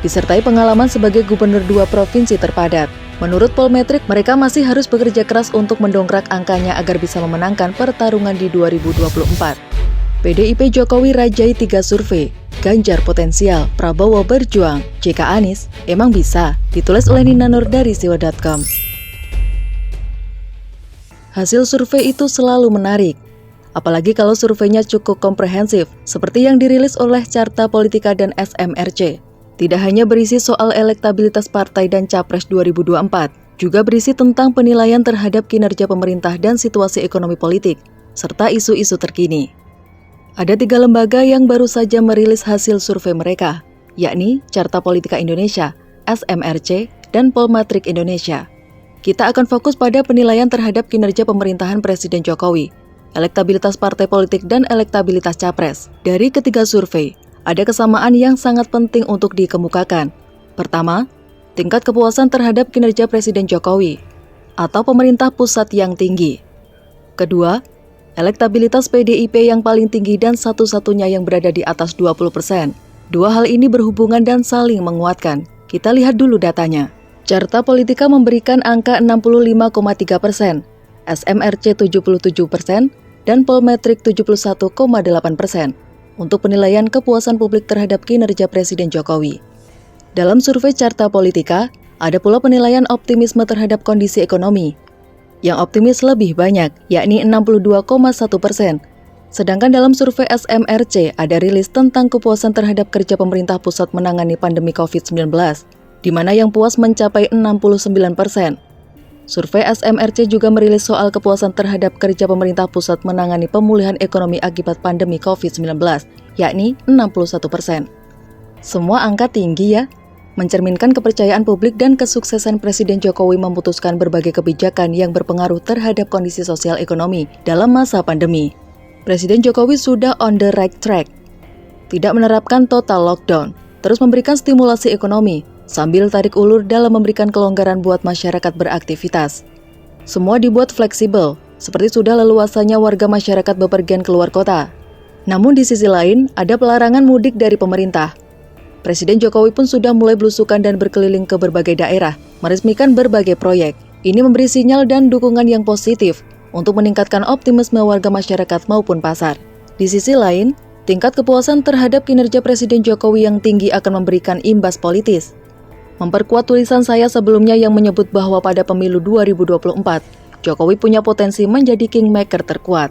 disertai pengalaman sebagai gubernur 2 provinsi terpadat. Menurut Polmetrik, mereka masih harus bekerja keras untuk mendongkrak angkanya agar bisa memenangkan pertarungan di 2024. PDIP Jokowi rajai 3 survei, Ganjar potensial, Prabowo berjuang, JK Anies, emang bisa, ditulis oleh Nina Nur dari siwa.com. Hasil survei itu selalu menarik, apalagi kalau surveinya cukup komprehensif, seperti yang dirilis oleh Carta Politika dan SMRC. Tidak hanya berisi soal elektabilitas partai dan Capres 2024, juga berisi tentang penilaian terhadap kinerja pemerintah dan situasi ekonomi politik, serta isu-isu terkini. Ada 3 lembaga yang baru saja merilis hasil survei mereka, yakni Carta Politika Indonesia, SMRC, dan Polmetrik Indonesia. Kita akan fokus pada penilaian terhadap kinerja pemerintahan Presiden Jokowi, elektabilitas partai politik, dan elektabilitas Capres. Dari ketiga survei, ada kesamaan yang sangat penting untuk dikemukakan. Pertama, tingkat kepuasan terhadap kinerja Presiden Jokowi atau pemerintah pusat yang tinggi. Kedua, elektabilitas PDIP yang paling tinggi dan satu-satunya yang berada di atas 20%. Dua hal ini berhubungan dan saling menguatkan. Kita lihat dulu datanya. Carta Politika memberikan angka 65,3%, SMRC 77%, dan Polmetrik 71,8%. Untuk penilaian kepuasan publik terhadap kinerja Presiden Jokowi. Dalam survei Carta Politika, ada pula penilaian optimisme terhadap kondisi ekonomi. Yang optimis lebih banyak, yakni 62,1%. Sedangkan dalam survei SMRC, ada rilis tentang kepuasan terhadap kerja pemerintah pusat menangani pandemi COVID-19, di mana yang puas mencapai 69%. Survei SMRC juga merilis soal kepuasan terhadap kerja pemerintah pusat menangani pemulihan ekonomi akibat pandemi COVID-19, yakni 61%. Semua angka tinggi ya, mencerminkan kepercayaan publik dan kesuksesan Presiden Jokowi memutuskan berbagai kebijakan yang berpengaruh terhadap kondisi sosial ekonomi dalam masa pandemi. Presiden Jokowi sudah on the right track, tidak menerapkan total lockdown, terus memberikan stimulasi ekonomi, sambil tarik ulur dalam memberikan kelonggaran buat masyarakat beraktivitas. Semua dibuat fleksibel, seperti sudah leluasanya warga masyarakat bepergian keluar kota. Namun di sisi lain, ada pelarangan mudik dari pemerintah. Presiden Jokowi pun sudah mulai belusukan dan berkeliling ke berbagai daerah, meresmikan berbagai proyek. Ini memberi sinyal dan dukungan yang positif untuk meningkatkan optimisme warga masyarakat maupun pasar. Di sisi lain, tingkat kepuasan terhadap kinerja Presiden Jokowi yang tinggi akan memberikan imbas politis. Memperkuat tulisan saya sebelumnya yang menyebut bahwa pada pemilu 2024, Jokowi punya potensi menjadi kingmaker terkuat.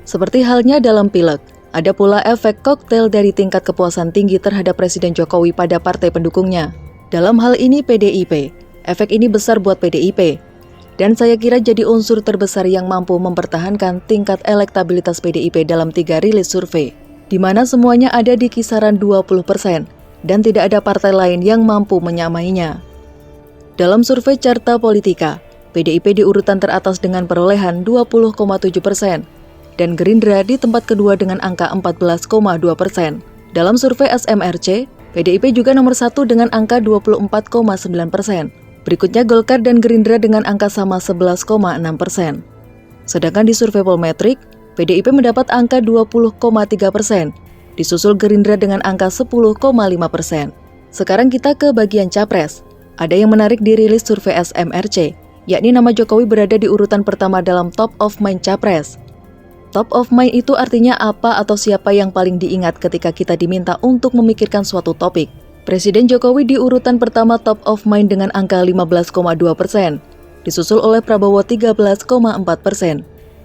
Seperti halnya dalam pileg, ada pula efek koktail dari tingkat kepuasan tinggi terhadap Presiden Jokowi pada partai pendukungnya. Dalam hal ini PDIP, efek ini besar buat PDIP. Dan saya kira jadi unsur terbesar yang mampu mempertahankan tingkat elektabilitas PDIP dalam 3 rilis survei, di mana semuanya ada di kisaran 20%. Dan tidak ada partai lain yang mampu menyamainya. Dalam survei Carta Politika, PDIP di urutan teratas dengan perolehan 20,7%, dan Gerindra di tempat kedua dengan angka 14,2%. Dalam survei SMRC, PDIP juga nomor 1 dengan angka 24,9%. Berikutnya Golkar dan Gerindra dengan angka sama 11,6%. Sedangkan di survei Polmetrik, PDIP mendapat angka 20,3%. Disusul Gerindra dengan angka 10,5%. Sekarang kita ke bagian Capres. Ada yang menarik dirilis survei SMRC, yakni nama Jokowi berada di urutan pertama dalam top of mind Capres. Top of mind itu artinya apa atau siapa yang paling diingat ketika kita diminta untuk memikirkan suatu topik. Presiden Jokowi di urutan pertama top of mind dengan angka 15,2%, disusul oleh Prabowo 13,4%,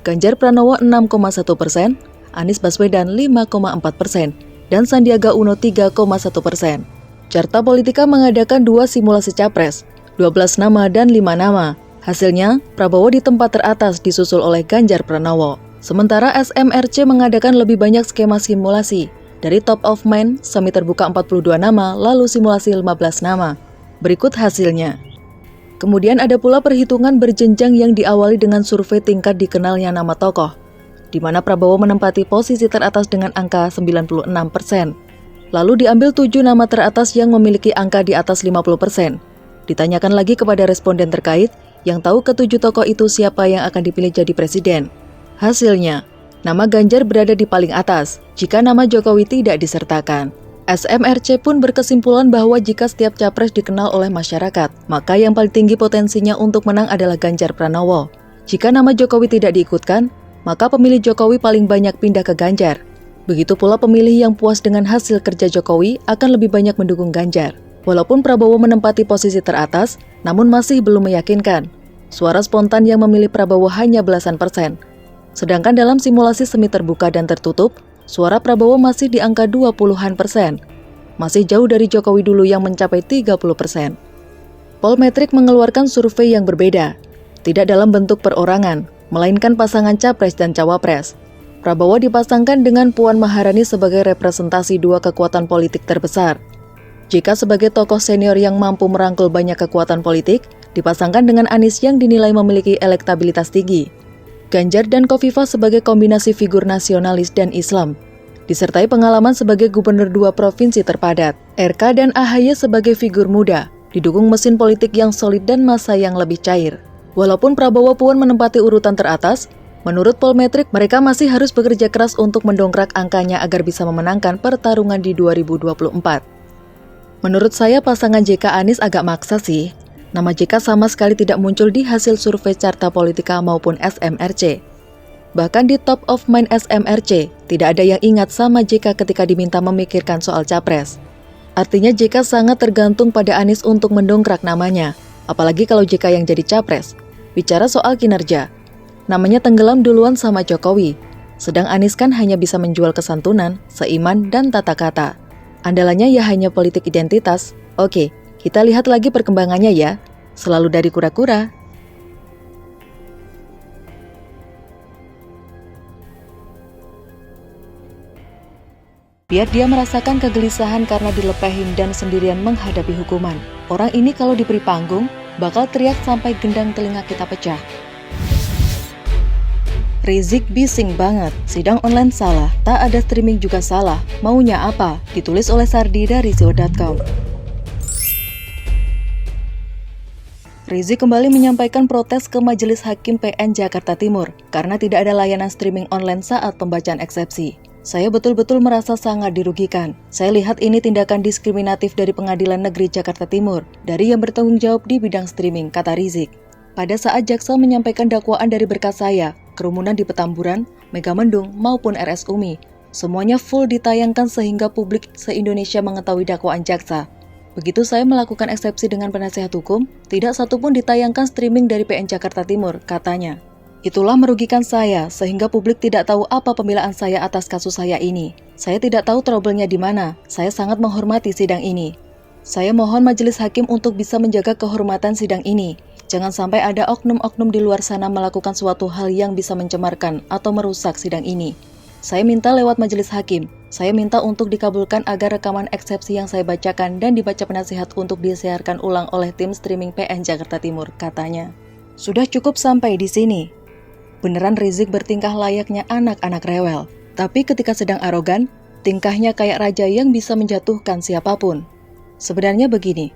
Ganjar Pranowo 6,1%, Anies Baswedan 5,4%, dan Sandiaga Uno 3,1%. Carta Politika mengadakan 2 simulasi Capres, 12 nama dan 5 nama. Hasilnya, Prabowo di tempat teratas disusul oleh Ganjar Pranowo. Sementara SMRC mengadakan lebih banyak skema simulasi. Dari top of mind, semi terbuka 42 nama, lalu simulasi 15 nama. Berikut hasilnya. Kemudian ada pula perhitungan berjenjang yang diawali dengan survei tingkat dikenalnya nama tokoh, di mana Prabowo menempati posisi teratas dengan angka 96%. Lalu diambil 7 nama teratas yang memiliki angka di atas 50%. Ditanyakan lagi kepada responden terkait yang tahu ke-7 tokoh itu siapa yang akan dipilih jadi presiden. Hasilnya, nama Ganjar berada di paling atas jika nama Jokowi tidak disertakan. SMRC pun berkesimpulan bahwa jika setiap capres dikenal oleh masyarakat, maka yang paling tinggi potensinya untuk menang adalah Ganjar Pranowo. Jika nama Jokowi tidak diikutkan, maka pemilih Jokowi paling banyak pindah ke Ganjar. Begitu pula pemilih yang puas dengan hasil kerja Jokowi akan lebih banyak mendukung Ganjar. Walaupun Prabowo menempati posisi teratas, namun masih belum meyakinkan. Suara spontan yang memilih Prabowo hanya belasan persen. Sedangkan dalam simulasi semi terbuka dan tertutup, suara Prabowo masih di angka 20-an persen. Masih jauh dari Jokowi dulu yang mencapai 30%. Polmetrik mengeluarkan survei yang berbeda. Tidak dalam bentuk perorangan, melainkan pasangan capres dan cawapres. Prabowo dipasangkan dengan Puan Maharani sebagai representasi dua kekuatan politik terbesar. Jika sebagai tokoh senior yang mampu merangkul banyak kekuatan politik, dipasangkan dengan Anies yang dinilai memiliki elektabilitas tinggi. Ganjar dan Khofifah sebagai kombinasi figur nasionalis dan Islam, disertai pengalaman sebagai gubernur dua provinsi terpadat. RK dan AHY sebagai figur muda, didukung mesin politik yang solid dan masa yang lebih cair. Walaupun Prabowo Puan menempati urutan teratas, menurut Polmetrik mereka masih harus bekerja keras untuk mendongkrak angkanya agar bisa memenangkan pertarungan di 2024. Menurut saya pasangan JK Anies agak maksa sih. Nama JK sama sekali tidak muncul di hasil survei Carta Politika maupun SMRC. Bahkan di top of mind SMRC, tidak ada yang ingat sama JK ketika diminta memikirkan soal capres. Artinya JK sangat tergantung pada Anies untuk mendongkrak namanya, apalagi kalau JK yang jadi capres. Bicara soal kinerja, namanya tenggelam duluan sama Jokowi, sedang Anies kan hanya bisa menjual kesantunan, seiman, dan tata kata. Andalannya ya hanya politik identitas. Oke, kita lihat lagi perkembangannya ya, selalu dari kura-kura. Biar dia merasakan kegelisahan karena dilepehin dan sendirian menghadapi hukuman. Orang ini kalau diberi panggung, bakal teriak sampai gendang telinga kita pecah. Rizik bising banget, sidang online salah, tak ada streaming juga salah, maunya apa? Ditulis oleh Sardi dari Zio.com. Rizik kembali menyampaikan protes ke Majelis Hakim PN Jakarta Timur karena tidak ada layanan streaming online saat pembacaan eksepsi. Saya betul-betul merasa sangat dirugikan. Saya lihat ini tindakan diskriminatif dari Pengadilan Negeri Jakarta Timur, dari yang bertanggung jawab di bidang streaming, kata Rizik. Pada saat jaksa menyampaikan dakwaan dari berkas saya, kerumunan di Petamburan, Megamendung, maupun RS Umi, semuanya full ditayangkan sehingga publik se-Indonesia mengetahui dakwaan jaksa. Begitu saya melakukan eksepsi dengan penasihat hukum, tidak satupun ditayangkan streaming dari PN Jakarta Timur, katanya. Itulah merugikan saya, sehingga publik tidak tahu apa pembelaan saya atas kasus saya ini. Saya tidak tahu trouble-nya di mana. Saya sangat menghormati sidang ini. Saya mohon majelis hakim untuk bisa menjaga kehormatan sidang ini. Jangan sampai ada oknum-oknum di luar sana melakukan suatu hal yang bisa mencemarkan atau merusak sidang ini. Saya minta lewat majelis hakim, saya minta untuk dikabulkan agar rekaman eksepsi yang saya bacakan dan dibaca penasihat untuk disiarkan ulang oleh tim streaming PN Jakarta Timur, katanya. Sudah cukup sampai di sini. Beneran Rizik bertingkah layaknya anak-anak rewel, tapi ketika sedang arogan, tingkahnya kayak raja yang bisa menjatuhkan siapapun. Sebenarnya begini,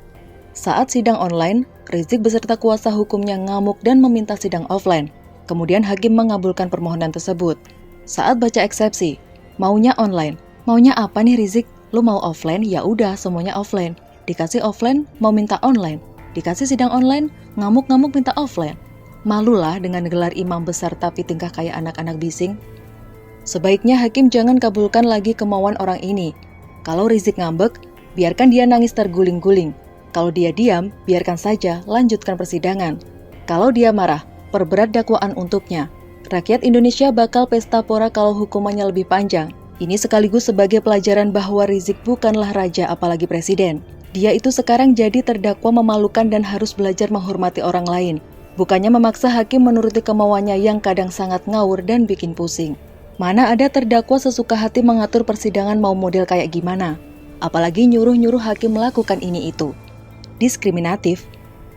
saat sidang online, Rizik beserta kuasa hukumnya ngamuk dan meminta sidang offline. Kemudian hakim mengabulkan permohonan tersebut. Saat baca eksepsi, maunya online. Maunya apa nih Rizik? Lu mau offline? Ya udah, semuanya offline. Dikasih offline, mau minta online. Dikasih sidang online, ngamuk-ngamuk minta offline. Malulah dengan gelar imam besar tapi tingkah kayak anak-anak bising. Sebaiknya hakim jangan kabulkan lagi kemauan orang ini. Kalau Rizik ngambek, biarkan dia nangis terguling-guling. Kalau dia diam, biarkan saja, lanjutkan persidangan. Kalau dia marah, perberat dakwaan untuknya. Rakyat Indonesia bakal pesta pora kalau hukumannya lebih panjang. Ini sekaligus sebagai pelajaran bahwa Rizik bukanlah raja apalagi presiden. Dia itu sekarang jadi terdakwa memalukan dan harus belajar menghormati orang lain. Bukannya memaksa hakim menuruti kemauannya yang kadang sangat ngawur dan bikin pusing. Mana ada terdakwa sesuka hati mengatur persidangan mau model kayak gimana. Apalagi nyuruh-nyuruh hakim melakukan ini itu. Diskriminatif.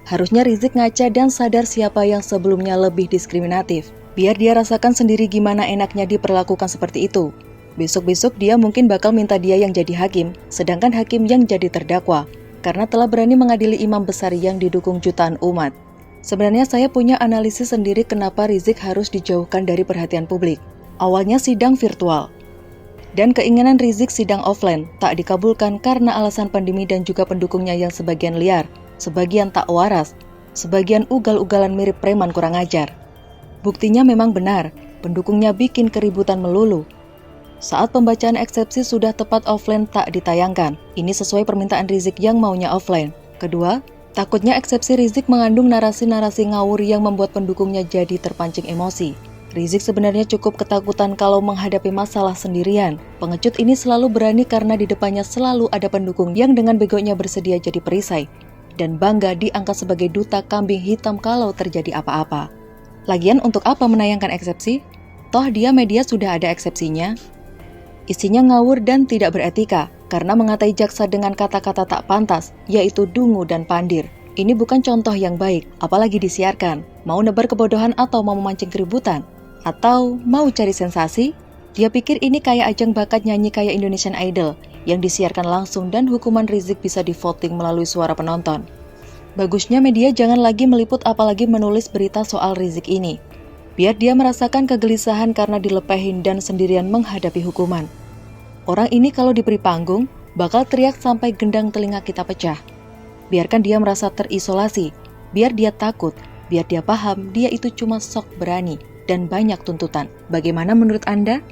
Harusnya Rizik ngaca dan sadar siapa yang sebelumnya lebih diskriminatif. Biar dia rasakan sendiri gimana enaknya diperlakukan seperti itu. Besok-besok dia mungkin bakal minta dia yang jadi hakim, sedangkan hakim yang jadi terdakwa, karena telah berani mengadili imam besar yang didukung jutaan umat. Sebenarnya saya punya analisis sendiri kenapa Rizik harus dijauhkan dari perhatian publik. Awalnya sidang virtual. Dan keinginan Rizik sidang offline tak dikabulkan karena alasan pandemi dan juga pendukungnya yang sebagian liar, sebagian tak waras, sebagian ugal-ugalan mirip preman kurang ajar. Buktinya memang benar, pendukungnya bikin keributan melulu. Saat pembacaan eksepsi sudah tepat offline tak ditayangkan. Ini sesuai permintaan Rizik yang maunya offline. Kedua, takutnya eksepsi Rizik mengandung narasi-narasi ngawur yang membuat pendukungnya jadi terpancing emosi. Rizik sebenarnya cukup ketakutan kalau menghadapi masalah sendirian. Pengecut ini selalu berani karena di depannya selalu ada pendukung yang dengan begonya bersedia jadi perisai dan bangga diangkat sebagai duta kambing hitam kalau terjadi apa-apa. Lagian untuk apa menayangkan eksepsi? Toh dia media sudah ada eksepsinya. Isinya ngawur dan tidak beretika karena mengatai jaksa dengan kata-kata tak pantas, yaitu dungu dan pandir. Ini bukan contoh yang baik, apalagi disiarkan. Mau nebar kebodohan atau mau memancing keributan? Atau mau cari sensasi? Dia pikir ini kayak ajang bakat nyanyi kayak Indonesian Idol yang disiarkan langsung dan hukuman Rizik bisa di-voting melalui suara penonton. Bagusnya media jangan lagi meliput apalagi menulis berita soal Rizik ini. Biar dia merasakan kegelisahan karena dilepehin dan sendirian menghadapi hukuman. Orang ini kalau diberi panggung, bakal teriak sampai gendang telinga kita pecah. Biarkan dia merasa terisolasi, biar dia takut, biar dia paham dia itu cuma sok berani dan banyak tuntutan. Bagaimana menurut Anda?